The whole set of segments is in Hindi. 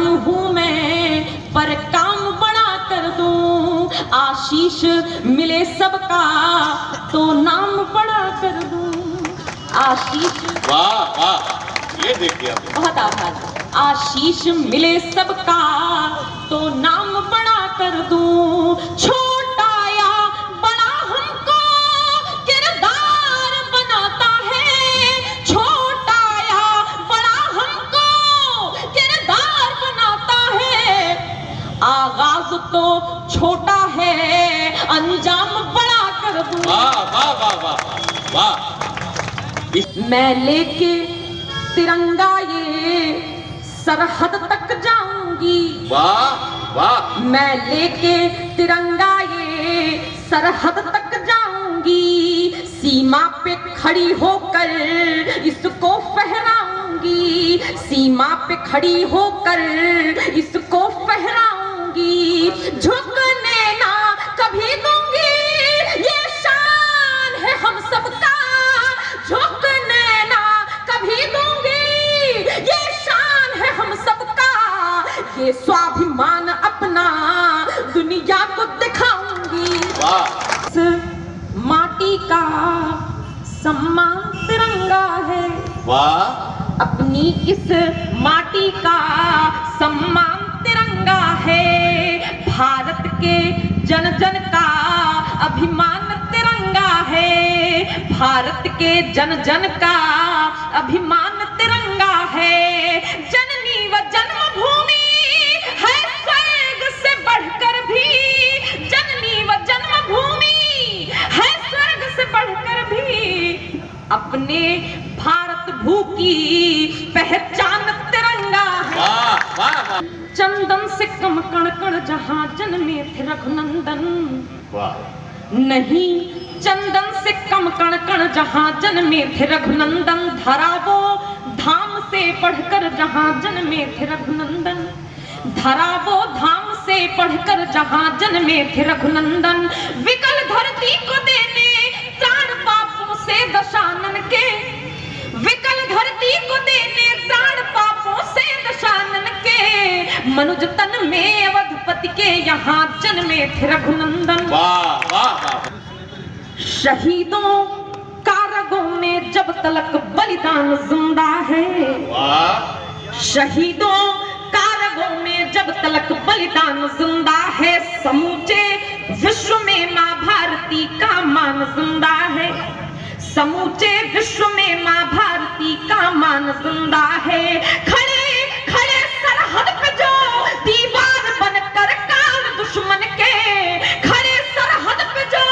कम हूँ मैं पर काम बड़ा कर दूं, आशीष मिले सबका तो नाम बड़ा कर दूं, आशीष। वाह वाह, ये देखिए बहुत आभार। आशीष मिले सबका तो नाम बड़ा कर दूं, छोटा या बड़ा हमको किरदार बनाता है, छोटा या बड़ा हमको किरदार बनाता है, आगाज तो छोटा है अंजाम बड़ा कर दूं। वाह वाह वाह वाह वाह। मैं लेके तिरंगा ये सरहद तक जाऊंगी, वाह वाह। मैं लेके तिरंगा ये सरहद तक जाऊंगी, सीमा पे खड़ी होकर इसको फहराऊंगी, सीमा पे खड़ी होकर इसको फहराऊंगी, झुकने ना कभी दूंगी, ये शान है हम सबका, झुकने ना कभी दूंगी, ये शान है हम सबका, ये स्वाभिमान अपना दुनिया को दिखाऊंगी। वाह। इस माटी का सम्मान तिरंगा है, वाह। अपनी इस माटी का सम्मान तिरंगा है, भारत के जन जन का अभिमान तिरंगा है, भारत के जन जन का अभिमान तिरंगा है, जननी व जन्मभूमि है स्वर्ग से बढ़कर भी, जननी व जन्मभूमि है स्वर्ग से बढ़कर भी, अपने भारत भू की पहचान तिरंगा है। वाह वाह वाह। चंदन से कम कण कण जहां जन्मे थे रघुनंदन, वाह। नहीं चंदन से कम कण कण जहां जन्मे थे रघुनंदन, धरा वो धाम से पढ़कर जहां जन्मे थे रघुनंदन, धरा वो धाम से पढ़कर जहां जन्मे थे रघुनंदन, विकल धरती को देने प्राण पापों से दशानन के, विकल धरती को देने प्राण पापों से दशानन के, मनुज तन में अवधपति के यहाँ जन्मे थे रघुनंदन। वाह वाह वाह। शहीदों कारगों में जब तलक बलिदान जिंदा है, वाह। शहीदों कारगों में जब तलक बलिदान जिंदा है, समूचे विश्व में माँ भारती का मान जिंदा है, समूचे विश्व में माँ भारती का मान जिंदा है, खड़े खड़े सरहद पे जो दीवार बनकर काल दुश्मन के, खड़े सरहद पे जो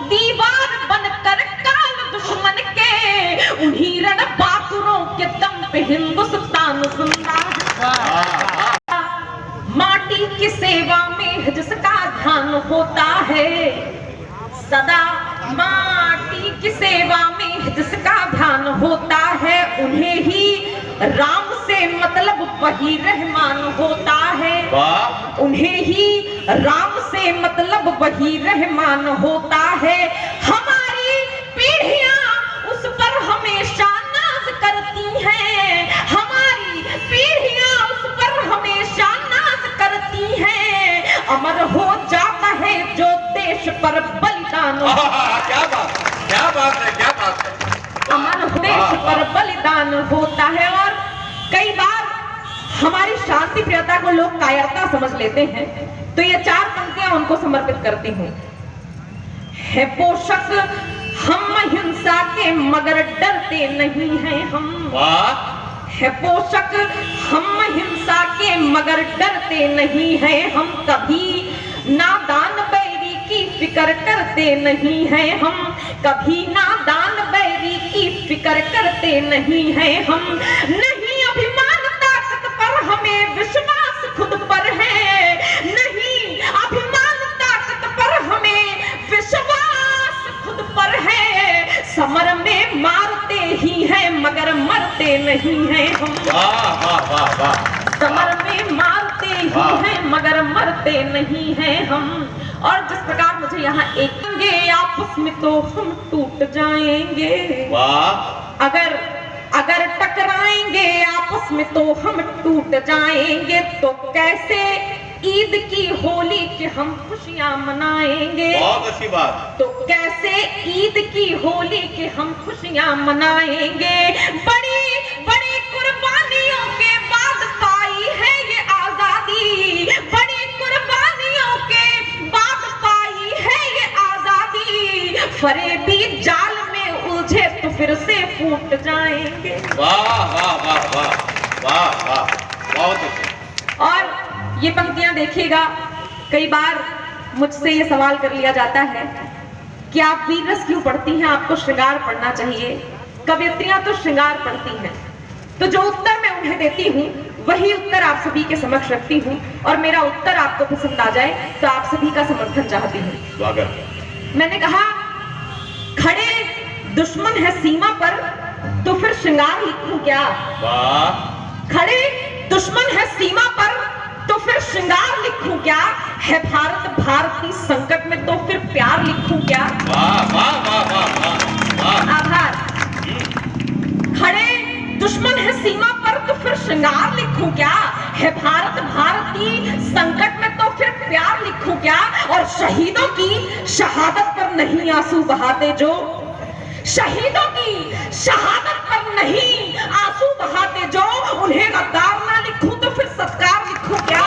दीवार बनकर काल दुश्मन के, उन्हीं रण बहादुरों के दम पे हिंदुस्तान जिंदा है। माटी की सेवा में जिसका ध्यान होता है, सदा माटी की सेवा में जिसका ध्यान होता है, उन्हें ही राम से मतलब वही रहमान होता है, वाह। उन्हें ही राम से मतलब वही रहमान होता है, हमारी पीढ़ियां उस पर हमेशा नाज करती हैं, हमारी पीढ़ियां उस पर हमेशा नाज करती हैं, अमर हो जाता है जो देश पर बलिदान, क्या बात, क्या बात है, क्या बात है। अमर देश पर बलिदान होता है। और कई बार हमारी शांति प्रियता को लोग कायरता समझ लेते हैं, तो ये चार पंक्तियां उनको समर्पित करती हूँ। है पोषक हम हिंसा के मगर डरते नहीं हैं हम, वाह। है पोषक हम हिंसा के मगर डरते नहीं हैं हम, कभी नादान बैरी की फिक्र करते नहीं हैं हम, कभी नादान बैरी की फिक्र करते नहीं हैं हम, नहीं अभिमान ताकत पर हमें विश्वास खुद पर है, नहीं अभिमान ताकत पर हमें विश्वास खुद पर है, समर में मारते ही हैं मगर मरते नहीं हैं हम, वाह वाह वाह वाह। समर में मारते ही हैं मगर मरते नहीं हैं हम। और जिस प्रकार मुझे यहाँ एक आपस में तो हम टूट जाएंगे, वाह। अगर अगर टकराएंगे आपस में तो हम टूट जाएंगे, तो कैसे ईद की होली के हम खुशियां मनाएंगे। बहुत अच्छी बात। तो कैसे ईद की होली के हम खुशियां मनाएंगे। बड़ी बड़ी कुर्बानियों के बाद पाई है ये आजादी, बड़ी कुर्बानियों के बाद पाई है ये आजादी। फरेबी जाल में उलझे तो फिर से फूट जाएंगे। वाह वाह वाह वाह वाह वाह, बहुत अच्छा। और ये पंक्तियां देखिएगा, कई बार मुझसे ये सवाल कर लिया जाता है कि आप वीर रस क्यों पढ़ती हैं, आपको श्रृंगार पढ़ना चाहिए। कवियत्रियां तो श्रृंगार पढ़ती हैं। तो जो उत्तर मैं उन्हें देती हूँ वही उत्तर आप सभी के समक्ष रखती हूँ, और मेरा उत्तर आपको पसंद आ जाए तो आप सभी का समर्थन चाहती हूँ। स्वागत। मैंने कहा, खड़े दुश्मन है सीमा पर तो फिर श्रृंगार लिखूं क्या। वाह। खड़े दुश्मन है सीमा पर तो फिर श्रृंगार लिखूं क्या। है भारत भारती संकट में तो फिर प्यार लिखूं क्या। वाह वाह वाह वाह वाह वाह। आभार। खड़े दुश्मन है सीमा पर तो फिर श्रृंगार लिखूं क्या। है भारत भारती संकट में तो फिर प्यार लिखूं क्या। और शहीदों की शहादत पर नहीं आंसू बहाते जो, शहीदों की शहादत पर नहीं आंसू बहाते जो, उन्हें गद्दार ना लिखूं तो फिर सत्कार लिखूं क्या।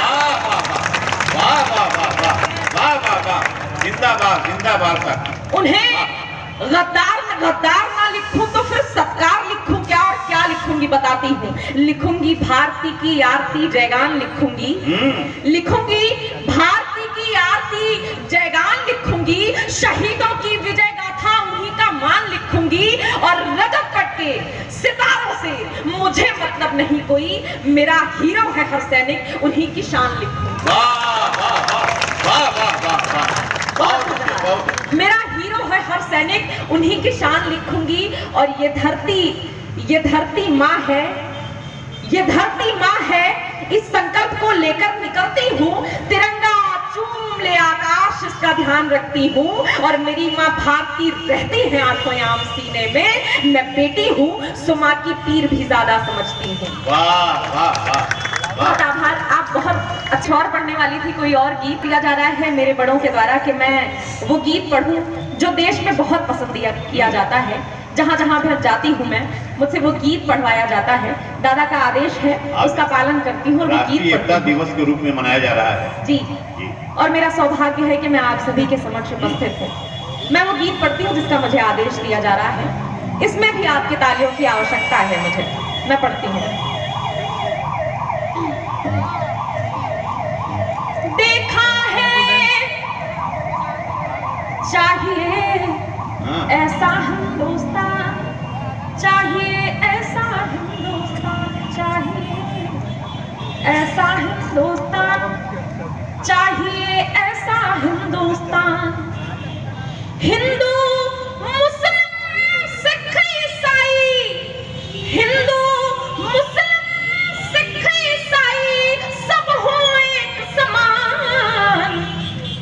वाह वाह वाह वाह वाह वाह वाह, जिंदाबाद जिंदाबाद। उन्हें गद्दार ना लिखूं तो फिर सत्कार लिखूं क्या। और क्या लिखूंगी बताती हूँ। लिखूंगी भारती की आरती जयगान लिखूंगी, लिखूंगी भारती की आरती जयगान लिखूंगी। शहीदों की विजय गाथा उन्हीं का मान लिखूंगी। और रजत पट के सितारों से मुझे मतलब नहीं कोई, मेरा हीरो है हर सैनिक उन्हीं की शान लिखूंगी। वाह वाह वाह वाह वाह वाह, बहुत मेरा हीरो है हर सैनिक उन्हीं की शान लिखूंगी। और ये धरती माँ है, ये धरती माँ है, इस संकल्प को लेकर निकलती हूँ। तिरंगा चूम ले आकाश इसका ध्यान रखती हूँ। और मेरी माँ भारती रहती है आंखों आम सीने में। मैं बेटी हूँ सो माँ की पीर भी ज्यादा समझती हूँ। वाह वाह वाह। बहुत आभार। आप बहुत अच्छा और पढ़ने वाली थी, कोई और गीत दिया जा रहा है मेरे बड़ों के द्वारा कि मैं वो गीत पढ़ूं जो देश में बहुत पसंद किया जाता है। जहाँ जहाँ भी जाती हूँ मैं, मुझसे वो गीत पढ़वाया जाता है। दादा का आदेश है, उसका पालन करती हूँ और वो गीत एकता दिवस के रूप में मनाया जा रहा है। जी। और मेरा सौभाग्य है कि मैं आप सभी के समक्ष उपस्थित हूँ। मैं वो गीत पढ़ती हूँ जिसका मुझे आदेश दिया जा रहा है। इसमें भी आपकी तालियों की आवश्यकता है मुझे। मैं पढ़ती हूँ। देखा है चाहिए ऐसा हिंदुस्तान, चाहिए ऐसा हिंदुस्तान, चाहिए ऐसा हिंदुस्तान, चाहिए ऐसा हिंदुस्तान। हिंदू मुस्लिम सिख ईसाई, हिंदू मुस्लिम सिख ईसाई सब हो एक समान।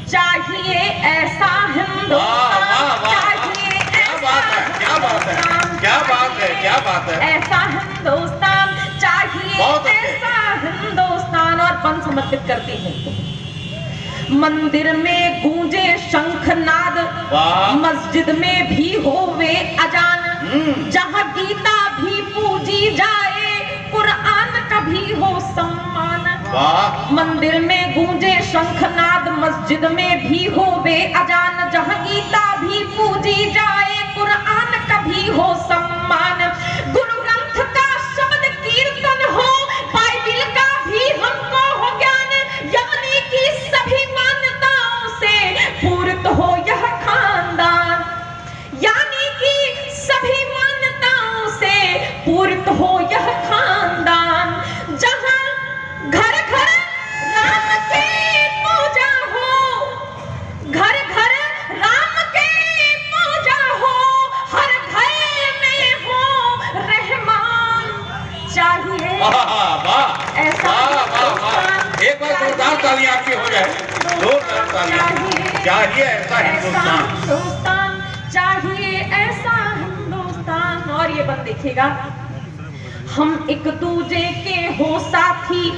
चाहिए ऐसा हिंदुस्तान, चाहिए ऐसा हिंदुस्तान, क्या बात है क्या बात है। ऐसा हिंदुस्तान चाहिए ऐसा हिंदुस्तान। और पन समर्पित करती हूँ। मंदिर में गूंजे शंखनाद, मस्जिद में भी होवे अजान। जहाँ गीता भी पूजी जाए, कुरान का भी हो सम्मान। मंदिर में गूंजे शंखनाद, मस्जिद में भी होवे अजान। जहाँ गीता भी पूजी जाए, कुरान का भी हो सम्मान। गुरु ग्रंथ का शब्द कीर्तन हो, बाइबिल का भी हमको हो ज्ञान। यानी कि सभी मान्यताओं से पूरित हो यह खानदान, यानी कि सभी मान्यताओं से पूरित हो यह खानदान। जहां घर घर राम की पूजा हो, घर घर राम की पूजा हो, हर घर में हो रहमान। चाहिए ऐसा एक बार जोरदार तालियां आपकी हो जाए, जोरदार तालियां। चाहिए ऐसा हिंदुस्तान, चाहिए ऐसा हिंदुस्तान। और ये बंद देखिएगा, हम एक दूजे के हो साथी,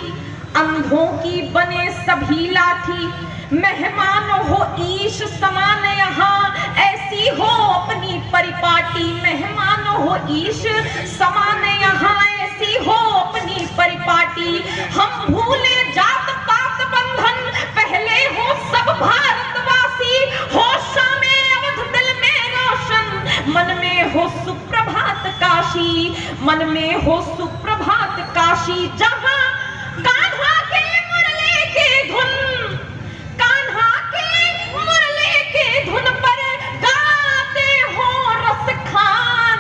अंधों की बने सभी लाठी, मेहमान हो ईश समान यहाँ, ऐसी हो अपनी परिपाटी। मेहमान हो ईश समान यहाँ, ऐसी हो अपनी परिपाटी। हम भूले जात पात बंधन, पहले हो सब भारतवासी। होश में अवध, दिल में रोशन, मन में हो सुप्रभात काशी। मन में हो सुप्रभात काशी, जहाँ कान्हा के मुरली की धुन, कान्हा के मुरली की धुन पर गाते हो रस खान।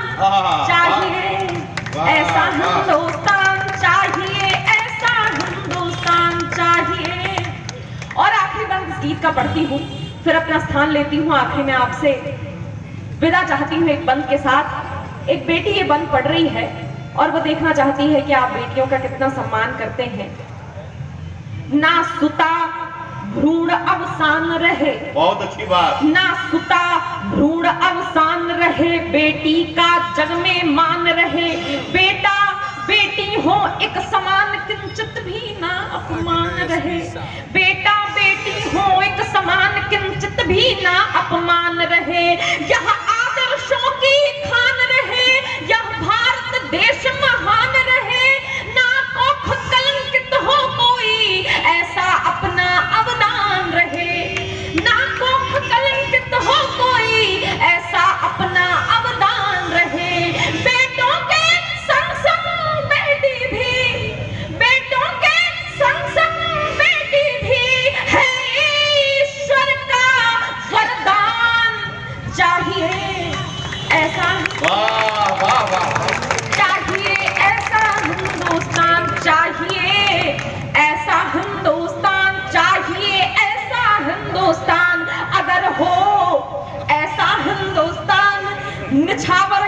चाहिए ऐसा हिंदुस्तान, चाहिए ऐसा हिंदुस्तान चाहिए। और आखिरी बंद इस गीत का पढ़ती हूँ, फिर अपना स्थान लेती हूँ। आखिरी में आपसे विदा चाहती हूँ एक बंद के साथ। एक बेटी ये बंद पढ़ रही है और वो देखना चाहती है कि आप बेटियों का कितना सम्मान करते हैं। ना सुता भ्रूण अवसान रहे, बहुत अच्छी बात। ना सुता भ्रूण अवसान रहे, बेटी का जग में मान रहे। बेटा बेटी हो एक समान, किंचित भी ना अपमान रहे। बेटा बेटी हो एक समान, किंचित भी ना अपमान रहे। यह आदर्शों की खान रहे, यह भारत देश महान रहे। ना कोख कलंकित हो कोई, ऐसा अपना अवदान रहे। ना कोख कलंकित हो कोई, ऐसा अपना अवदान रहे। बेटों के संग संग बेटी भी, बेटों के संग संग बेटी भी है ईश्वर का वरदान। चाहिए ऐसा, वाह वाह वाह, चाहिए ऐसा हिंदुस्तान, चाहिए ऐसा हिंदुस्तान, चाहिए ऐसा हिंदुस्तान। अगर हो ऐसा हिंदुस्तान, निछावर